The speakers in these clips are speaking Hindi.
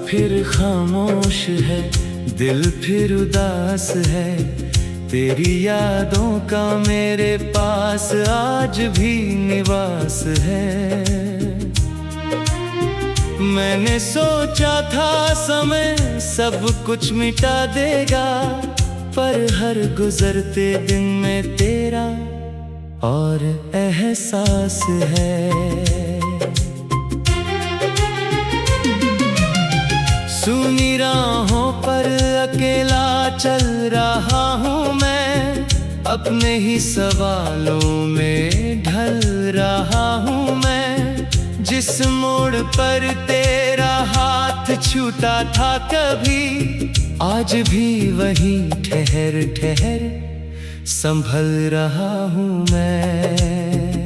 फिर खामोश है, दिल फिर उदास है। तेरी यादों का मेरे पास आज भी निवास है। मैंने सोचा था समय सब कुछ मिटा देगा, पर हर गुजरते दिन में तेरा और एहसास है। सुनी राहों पर अकेला चल रहा हूँ मैं, अपने ही सवालों में ढल रहा हूँ मैं। जिस मोड़ पर तेरा हाथ छूटा था कभी, आज भी वहीं ठहर ठहर संभल रहा हूँ मैं।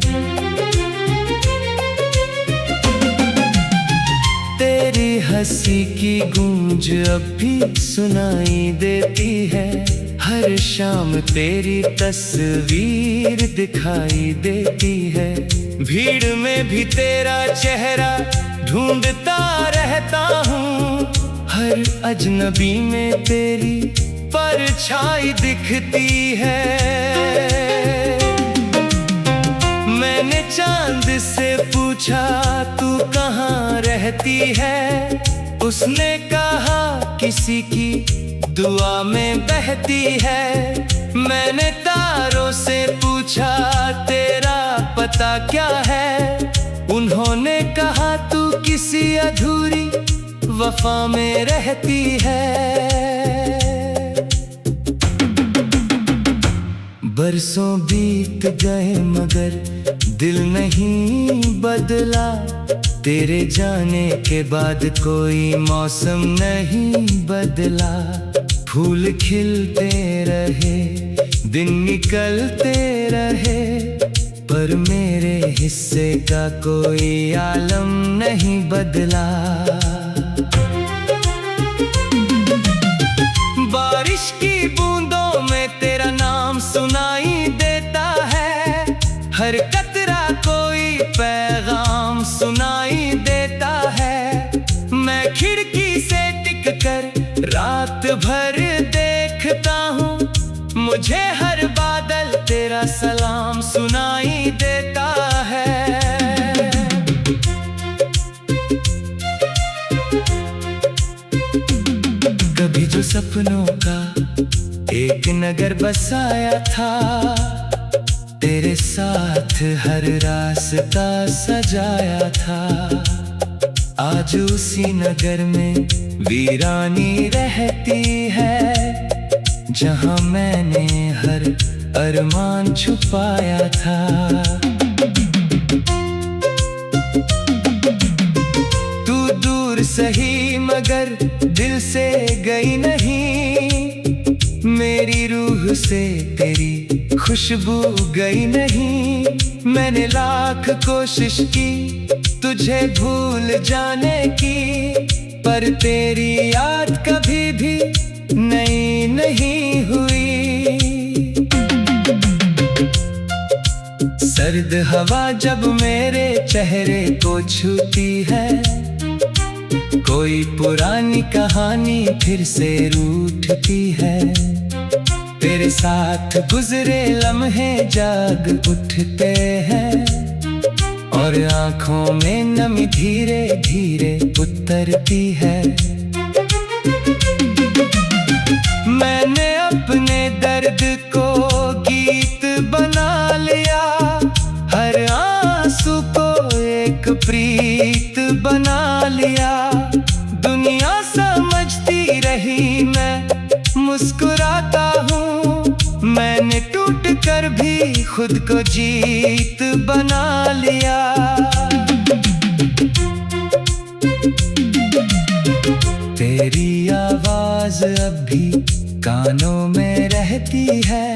तेरी हंसी की गूंज अब भी सुनाई देती है, हर शाम तेरी तस्वीर दिखाई देती है। भीड़ में भी तेरा चेहरा ढूंढता रहता हूँ, हर अजनबी में तेरी परछाई दिखती है। मैंने चांद से पूछा तू कहाँ रहती है, उसने कहा किसी की दुआ में बहती है। मैंने तारों से पूछा तेरा पता क्या है, उन्होंने कहा तू किसी अधूरी वफा में रहती है। बरसों बीत गए मगर दिल नहीं बदला, तेरे जाने के बाद कोई मौसम नहीं बदला। फूल खिलते रहे, दिन निकलते रहे, पर मेरे हिस्से का कोई आलम नहीं बदला। बारिश की बूंदों में तेरा नाम सुनाई देता है, हर कतरा कोई पैगाम सुनाई देता है। मैं खिड़की से टिक कर रात भर देखता हूँ, मुझे हर बादल तेरा सलाम सुनाई देता है। कभी जो सपनों का एक नगर बसाया था, तेरे साथ हर रास्ता सजाया था। आज उसी नगर में वीरानी रहती है, जहां मैंने हर अरमान छुपाया था। तू दूर सही मगर दिल से गई नहीं, मेरी रूह से तेरी खुशबू गई नहीं। मैंने लाख कोशिश की तुझे भूल जाने की, पर तेरी याद कभी भी नई नहीं हुई। सर्द हवा जब मेरे चेहरे को छूती है, कोई पुरानी कहानी फिर से रूठती है। तेरे साथ गुजरे लम्हे जाग उठते हैं, और आंखों में नमी धीरे धीरे उतरती है। मैंने अपने दर्द को गीत बना लिया, हर आंसू को एक प्रीत बना लिया। दुनिया समझती रही मैं मुस्कुराता हूँ, मैंने टूट कर भी खुद को जीत बना लिया। तेरी आवाज अब भी कानों में रहती है,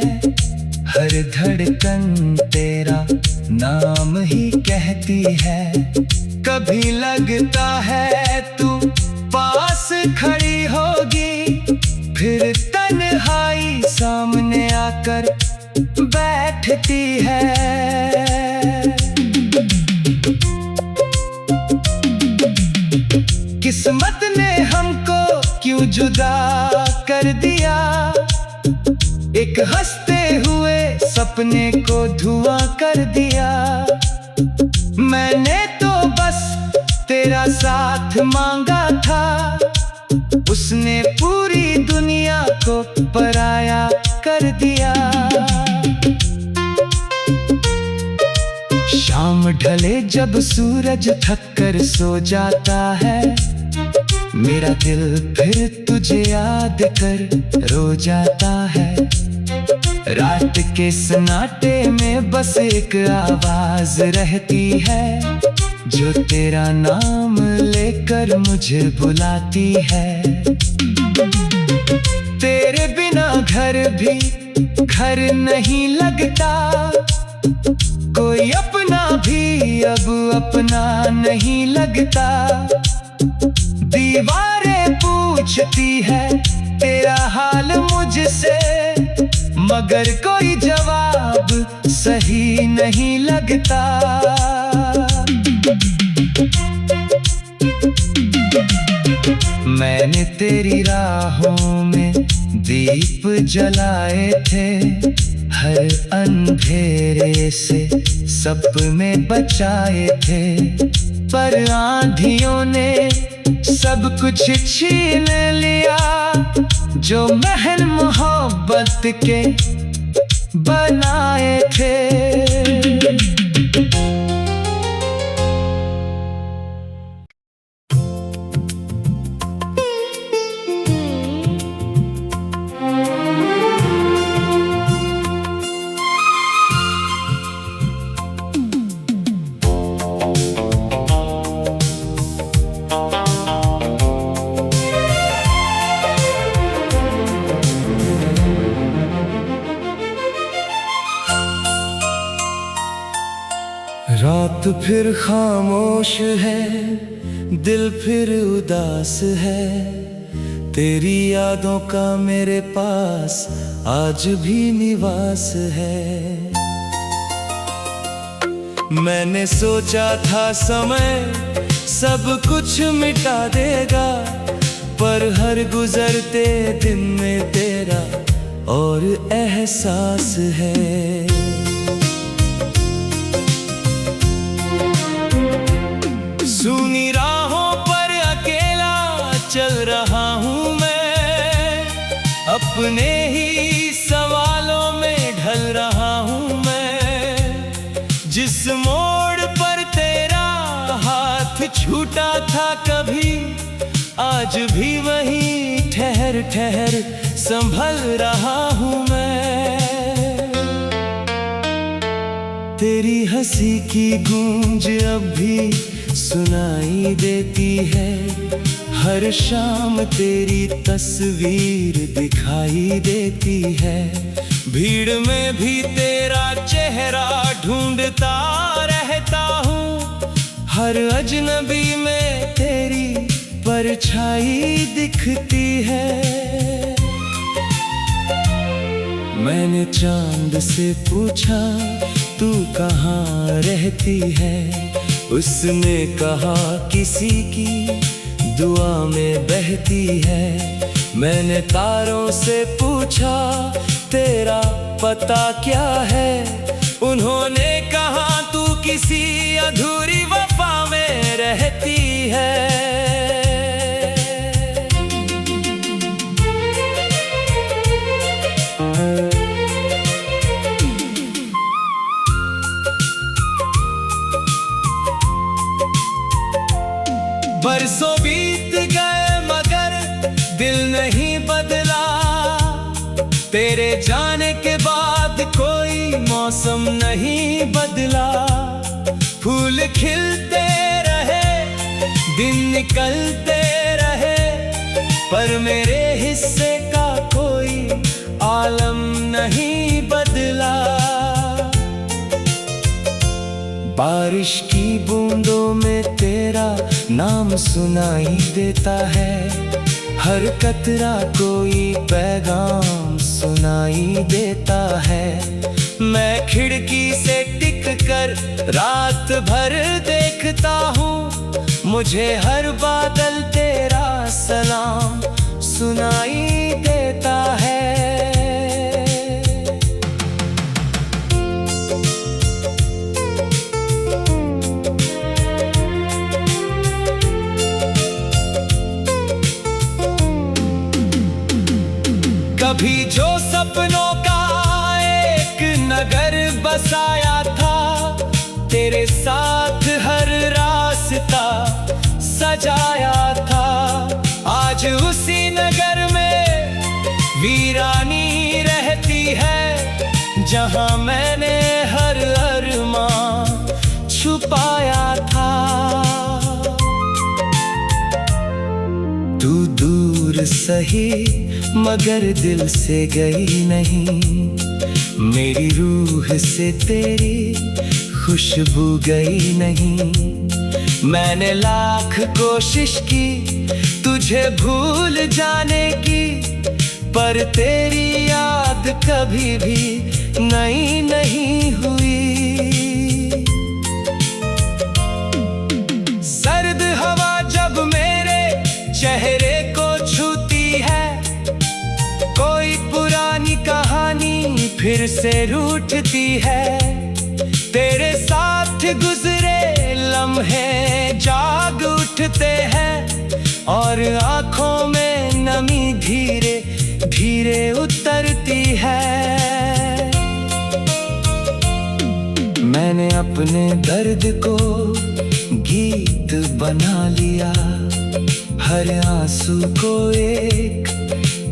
हर धड़कन तेरा नाम ही कहती है। कभी लगता है तू पास खड़ी होगी, फिर तन्हाई सामने आकर बैठती है। किस्मत ने जुदा कर दिया। एक हंसते हुए सपने को धुआं कर दिया। मैंने तो बस तेरा साथ मांगा था, उसने पूरी दुनिया को पराया कर दिया। शाम ढले जब सूरज थक कर सो जाता है, मेरा दिल फिर तुझे याद कर रो जाता है। रात के सन्नाटे में बस एक आवाज रहती है, जो तेरा नाम लेकर मुझे बुलाती है। तेरे बिना घर भी घर नहीं लगता, कोई अपना भी अब अपना नहीं लगता। दीवारें पूछती है तेरा हाल मुझसे, मगर कोई जवाब सही नहीं लगता। मैंने तेरी राहों में दीप जलाए थे, हर अंधेरे से सपने बचाए थे। पर आंधियों ने सब कुछ छीन लिया, जो महल मोहब्बत के बनाए थे। रात फिर खामोश है, दिल फिर उदास है। तेरी यादों का मेरे पास आज भी निवास है। मैंने सोचा था समय सब कुछ मिटा देगा, पर हर गुजरते दिन में तेरा और एहसास है। सुनी राहों पर अकेला चल रहा हूँ मैं, अपने ही सवालों में ढल रहा हूँ मैं। जिस मोड़ पर तेरा हाथ छूटा था कभी, आज भी वहीं ठहर ठहर संभल रहा हूँ मैं। तेरी हंसी की गूंज अब भी सुनाई देती है, हर शाम तेरी तस्वीर दिखाई देती है। भीड़ में भी तेरा चेहरा ढूंढता रहता हूँ, हर अजनबी में तेरी परछाई दिखती है। मैंने चांद से पूछा तू कहाँ रहती है, उसने कहा किसी की दुआ में बहती है। मैंने तारों से पूछा तेरा पता क्या है, उन्होंने कहा तू किसी अधूरी वफा में रहती है। बरसों बीत गए मगर दिल नहीं बदला, तेरे जाने के बाद कोई मौसम नहीं बदला। फूल खिलते रहे दिन निकलते रहे, पर मेरे हिस्से का कोई आलम नहीं बदला। बारिश की बूंदों में तेरा नाम सुनाई देता है, हर कतरा कोई पैगाम सुनाई देता है। मैं खिड़की से टिक कर रात भर देखता हूँ, मुझे हर बादल तेरा सलाम सुनाई देता है। कभी जो सपनों का एक नगर बसाया था, तेरे साथ हर रास्ता सजाया था, आज उसी नगर में वीरानी रहती है, जहां मैंने हर अरमान छुपाया था। तू दूर सही मगर दिल से गई नहीं, मेरी रूह से तेरी खुशबू गई नहीं। मैंने लाख कोशिश की तुझे भूल जाने की, पर तेरी याद कभी भी नई नहीं हुई। सर्द हवा जब मेरे चेहरे को छूती है, कोई पुरानी कहानी फिर से रूठती है। तेरे साथ गुजरे लम्हे जाग उठते हैं, और आँखों में नमी धीरे धीरे उतरती है। मैंने अपने दर्द को गीत बना लिया, हर आंसू को एक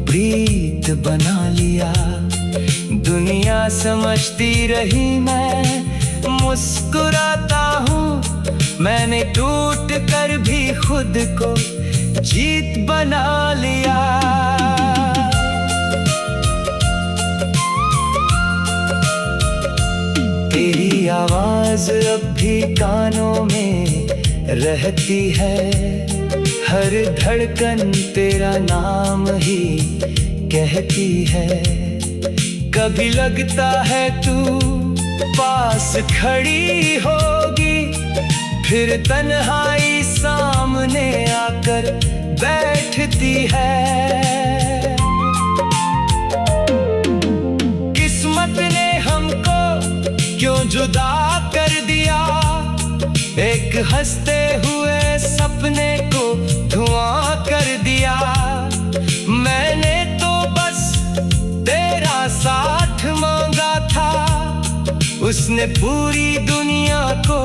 प्रीत बना लिया। दुनिया समझती रही मैं मुस्कुराता हूँ, मैंने टूट कर भी खुद को जीत बना लिया। तेरी आवाज अब भी कानों में रहती है, हर धड़कन तेरा नाम ही कहती है। कभी लगता है तू पास खड़ी होगी, फिर तन्हाई सामने आकर बैठती है। किस्मत ने हमको क्यों जुदा कर दिया, एक हंसते हुए सपने को धुआं कर दिया। मैंने तो बस तेरा साथ मांगा था, उसने पूरी दुनिया को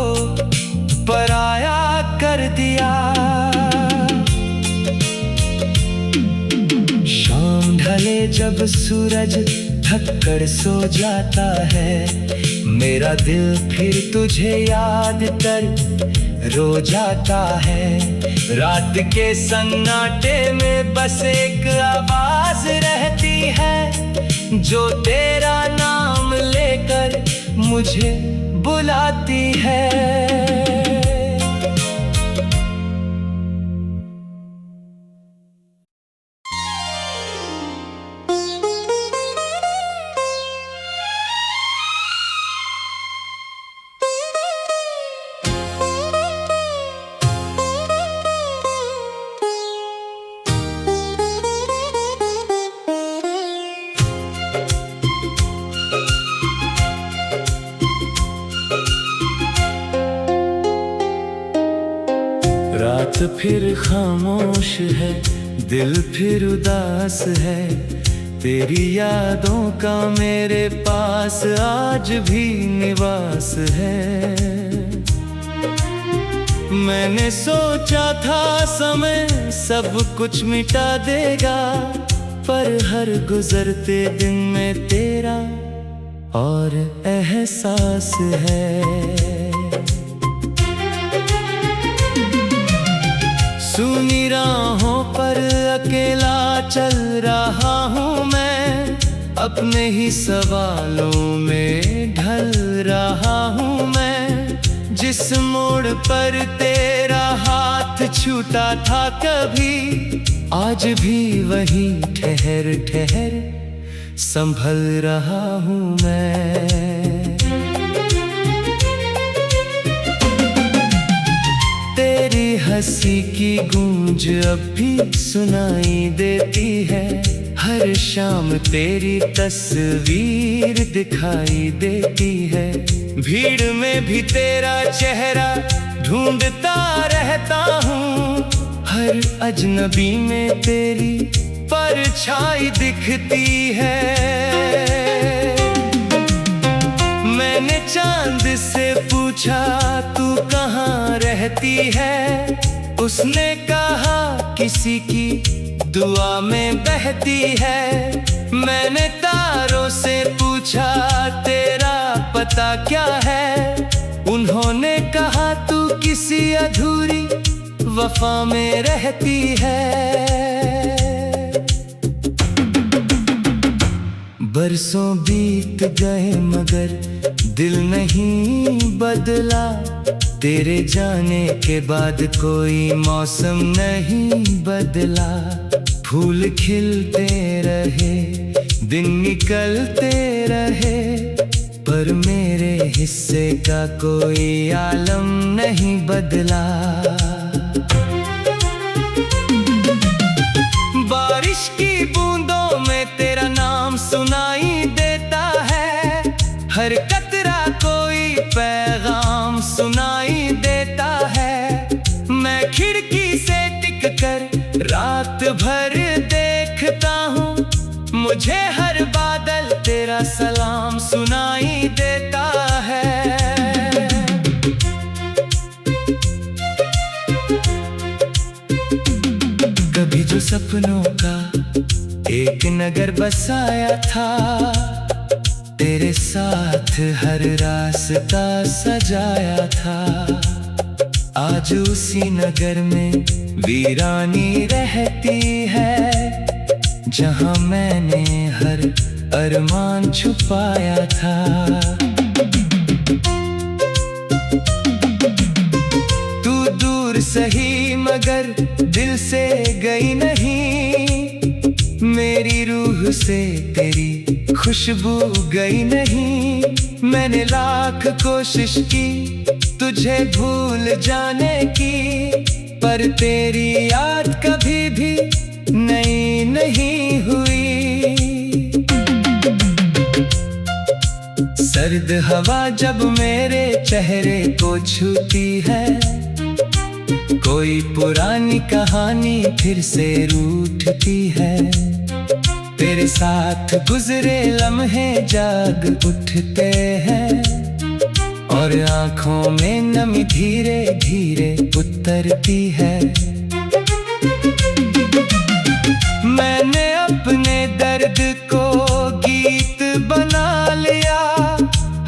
पराया कर दिया। शाम ढले जब सूरज थक कर सो जाता है, मेरा दिल फिर तुझे याद कर रो जाता है। रात के सन्नाटे में बस एक आवाज रहती है, जो तेरा नाम लेकर मुझे बुलाती है। रात फिर खामोश है, दिल फिर उदास है, तेरी यादों का मेरे पास आज भी निवास है। मैंने सोचा था समय सब कुछ मिटा देगा, पर हर गुजरते दिन में तेरा और एहसास है। सुनी राहों पर अकेला चल रहा हूँ मैं, अपने ही सवालों में ढल रहा हूँ मैं। जिस मोड़ पर तेरा हाथ छूटा था कभी, आज भी वहीं ठहर ठहर संभल रहा हूँ मैं। तेरी हंसी की गूंज अब भी सुनाई देती है। हर शाम तेरी तस्वीर दिखाई देती है। भीड़ में भी तेरा चेहरा ढूंढता रहता हूँ। हर अजनबी में तेरी परछाई दिखती है। मैंने चांद से पूछा तू कहाँ रहती है। उसने कहा किसी की दुआ में बहती है। मैंने तारों से पूछा तेरा पता क्या है। उन्होंने कहा तू किसी अधूरी वफा में रहती है। बरसों बीत गए मगर दिल नहीं बदला। तेरे जाने के बाद कोई मौसम नहीं बदला। फूल खिलते रहे, दिन निकलते रहे, पर मेरे हिस्से का कोई आलम नहीं बदला। बारिश की बूंदों में तेरा नाम सुनाई देता है। हर कतरा कोई पैगाम सुनाई देता है। मैं खिड़की से टिक कर रात भर देखता हूँ। मुझे हर बादल तेरा सलाम सुनाई देता है। कभी जो सपनों का एक नगर बसाया था, तेरे साथ हर रास्ता सजाया था। आज उसी नगर में वीरानी रहती है, जहां मैंने हर अरमान छुपाया था। तू दूर सही मगर दिल से गई नहीं। मेरी रूह से तेरी खुशबू गई नहीं। मैंने लाख कोशिश की तुझे भूल जाने की, पर तेरी याद कभी भी नई नहीं हुई। सर्द हवा जब मेरे चेहरे को छूती है, कोई पुरानी कहानी फिर से रूठती है। तेरे साथ गुजरे लम्हे जाग उठते हैं, और आंखों में नमी धीरे धीरे उतरती है। मैंने अपने दर्द को गीत बना लिया,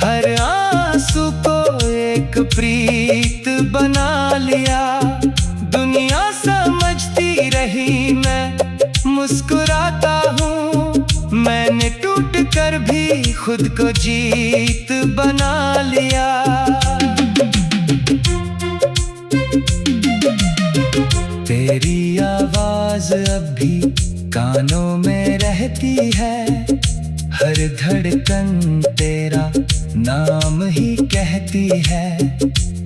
हर आंसू को एक प्रीत बना लिया। दुनिया समझती रही मैं मुस्कुराता हूँ, मैंने टूट कर भी खुद को जीत बना लिया। तेरी आवाज अब भी कानों में रहती है, हर धड़कन तेरा नाम ही कहती है।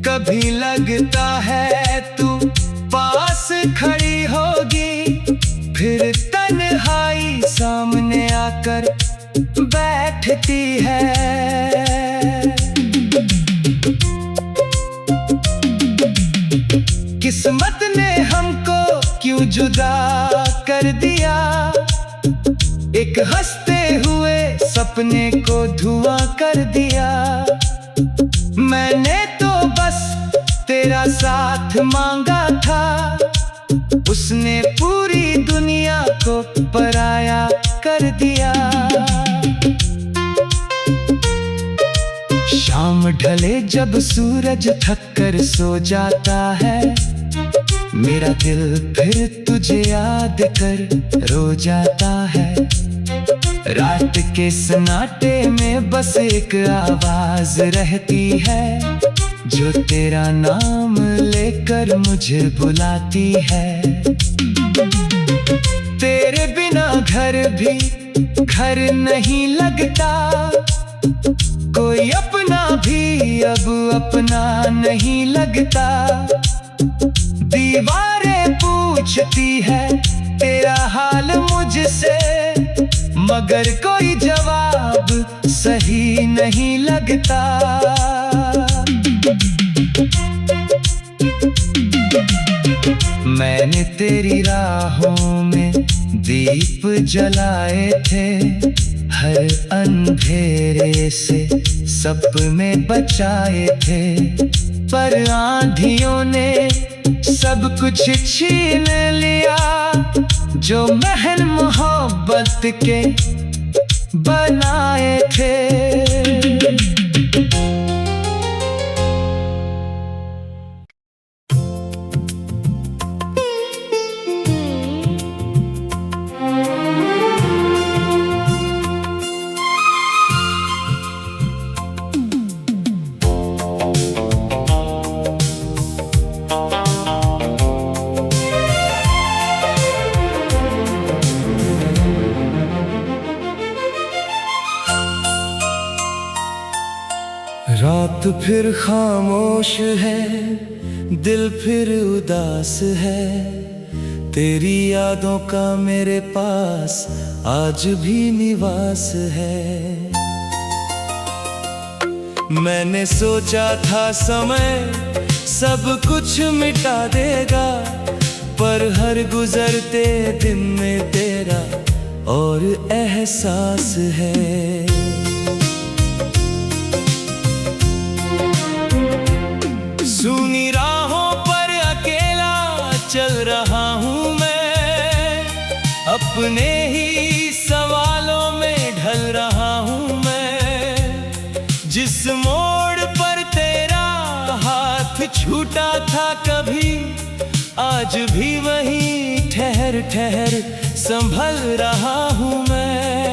कभी लगता है तू पास खड़ी होगी, फिर तन्हाई सामने आकर बैठती है। किस्मत ने हमको क्यों जुदा कर दिया, एक हंसते हुए सपने को धुआं कर दिया। मैंने तो बस तेरा साथ मांगा था, उसने पूरी दुनिया को पराया कर दिया। शाम ढले जब सूरज थक कर सो जाता है, मेरा दिल फिर तुझे याद कर रो जाता है। रात के सन्नाटे में बस एक आवाज रहती है, जो तेरा नाम लेकर मुझे बुलाती है। तेरे बिना घर भी घर नहीं लगता, कोई अपना भी अब अपना नहीं लगता। दीवारें पूछती है तेरा हाल मुझसे, मगर कोई जवाब सही नहीं लगता। मैंने तेरी राहों में दीप जलाए थे, हर अंधेरे से सपने बचाए थे, पर आंधियों ने सब कुछ छीन लिया जो महल मोहब्बत के बनाए थे। रात फिर खामोश है, दिल फिर उदास है, तेरी यादों का मेरे पास आज भी निवास है। मैंने सोचा था समय सब कुछ मिटा देगा, पर हर गुजरते दिन में तेरा और एहसास है। सुनी राहों पर अकेला चल रहा हूँ मैं, अपने ही सवालों में ढल रहा हूँ मैं। जिस मोड़ पर तेरा हाथ छूटा था कभी, आज भी वहीं ठहर ठहर संभल रहा हूँ मैं।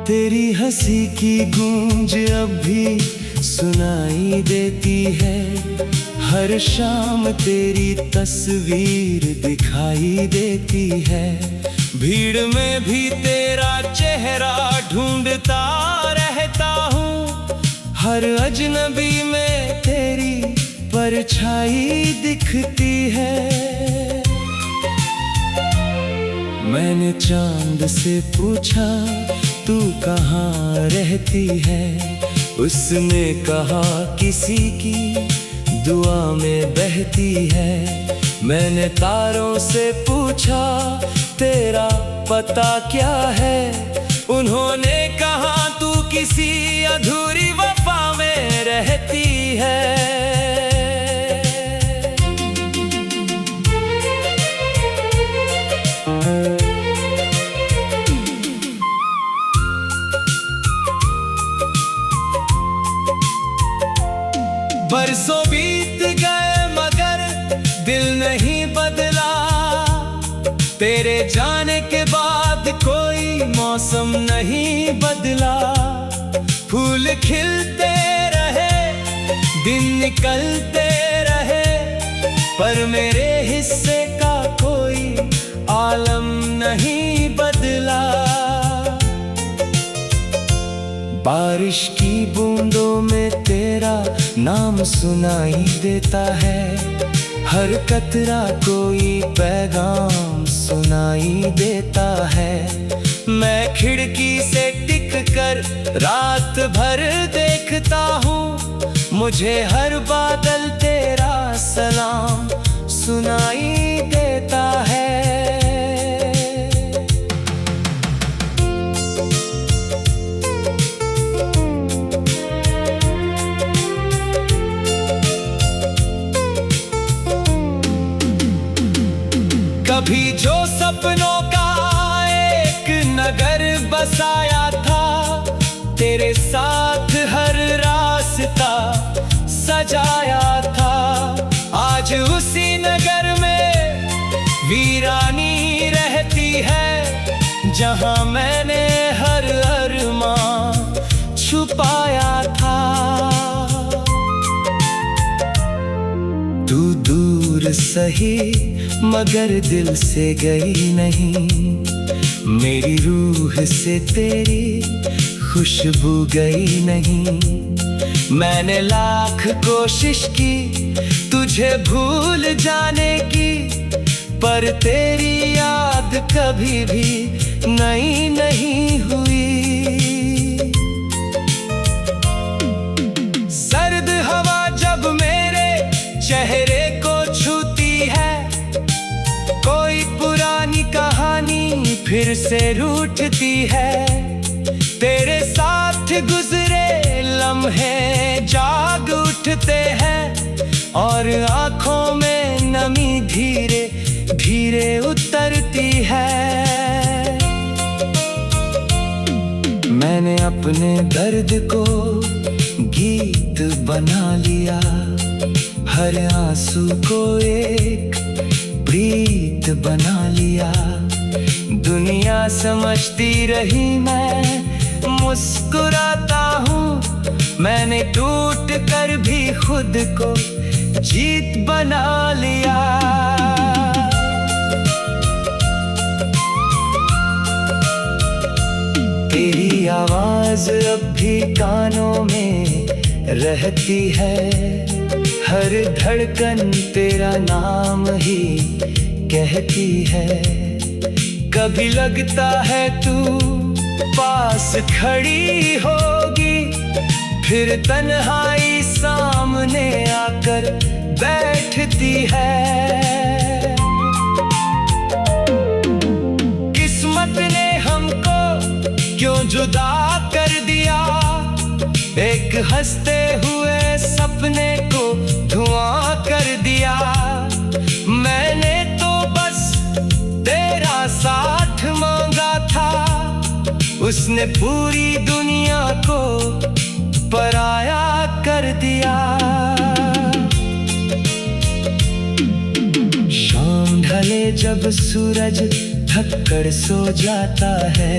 तेरी हंसी की गूंज अब भी सुनाई देती है, हर शाम तेरी तस्वीर दिखाई देती है। भीड़ में भी तेरा चेहरा ढूंढता रहता हूँ, हर अजनबी में तेरी परछाई दिखती है। मैंने चांद से पूछा तू कहाँ रहती है, उसने कहा किसी की दुआ में बहती है। मैंने तारों से पूछा तेरा पता क्या है, उन्होंने कहा तू किसी अधूरी वफा में रहती है। बरसों बीत गए मगर दिल नहीं बदला, तेरे जाने के बाद कोई मौसम नहीं बदला। फूल खिलते रहे, दिन निकलते रहे, पर मेरे हिस्से का कोई आलम नहीं बदला। बारिश की बूंदों में तेरा नाम सुनाई देता है, हर कतरा कोई पैगाम सुनाई देता है। मैं खिड़की से टिक कर रात भर देखता हूँ, मुझे हर बादल तेरा सलाम सुनाई देता है। कभी जो सपनों का एक नगर बसाया था, तेरे साथ हर रास्ता सजाया था। आज उसी नगर में वीरानी रहती है, जहां मैंने हर अरमान छुपाया था। तू दूर सही मगर दिल से गई नहीं, मेरी रूह से तेरी खुशबू गई नहीं। मैंने लाख कोशिश की तुझे भूल जाने की, पर तेरी याद कभी भी नई नहीं हुई। सर्द हवा जब मेरे चेहरे को छूती है, कोई पुरानी कहानी फिर से रूठती है। तेरे साथ गुजरे लम्हे जाग उठते हैं, और आंखों में नमी धीरे धीरे उतरती है। मैंने अपने दर्द को गीत बना लिया, हर आंसू को एक प्रीत बना लिया। दुनिया समझती रही मैं मुस्कुराता हूँ, मैंने टूट कर भी खुद को जीत बना लिया। तेरी आवाज अब भी कानों में रहती है, हर धड़कन तेरा नाम ही कहती है। कभी लगता है तू पास खड़ी होगी, फिर तन्हाई सामने आकर बैठती है। किस्मत ने हमको क्यों जुदा कर दिया, एक हंसते हुए सपने को धुआं कर दिया। मैंने तो बस तेरा साथ मांगा था, उसने पूरी दुनिया को पराया कर दिया। शाम ढले जब सूरज थक कर सो जाता है,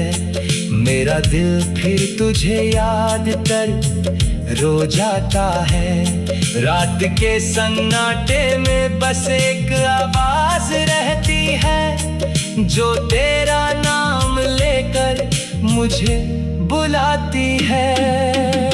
मेरा दिल फिर तुझे याद कर रो जाता है। रात के सन्नाटे में बस एक आवाज रहती है, जो तेरा नाम लेकर मुझे बुलाती है।